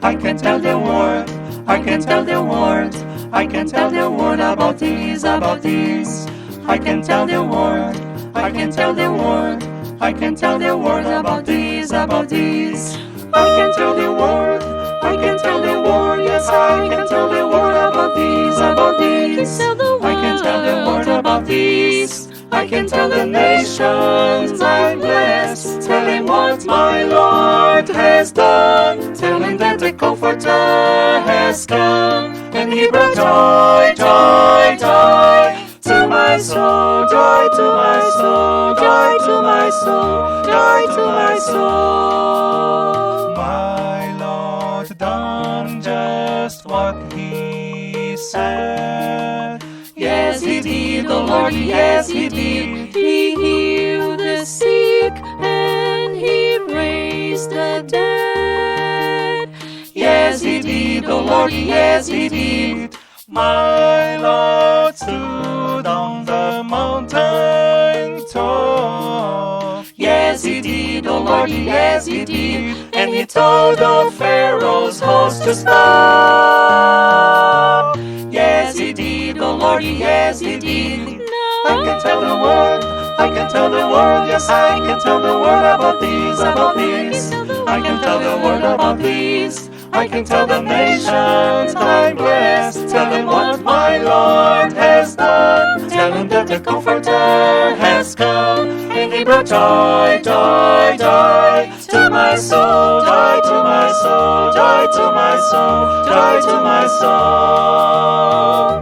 I can tell the world, I can tell the world, I can tell the world about this, about this. I can tell the world, I can tell the world, I can tell the world about this, about this. I can tell the world, I can tell the world, yes, I can tell the world about this, about this. I can tell the world about this. I can tell the nations I'm blessed. Tell him what my Lord has done. Tell him that the Comforter has come, and he brought joy, joy, joy to my soul, joy to my soul, joy to my soul, joy to my soul. My Lord done just what he said. Yes, he did, the Lord, yes, he did. He healed the sick and he raised the dead. Yes, he did, the Lord, yes, he did. My Lord stood on the mountain top. Yes, he did, the Lord, yes, he did. And he told the Pharaoh's host to stop. Yes, he did, the Lord, yes, he did. I can tell the world, I can tell the world, yes, I can tell the world about this, about this. I can tell the world about this. I can tell the nations I'm blessed. Tell them what my Lord has done. Tell them that the Comforter has come, and he brought joy, joy, joy to my soul, joy to my soul, joy to my soul, joy to my soul.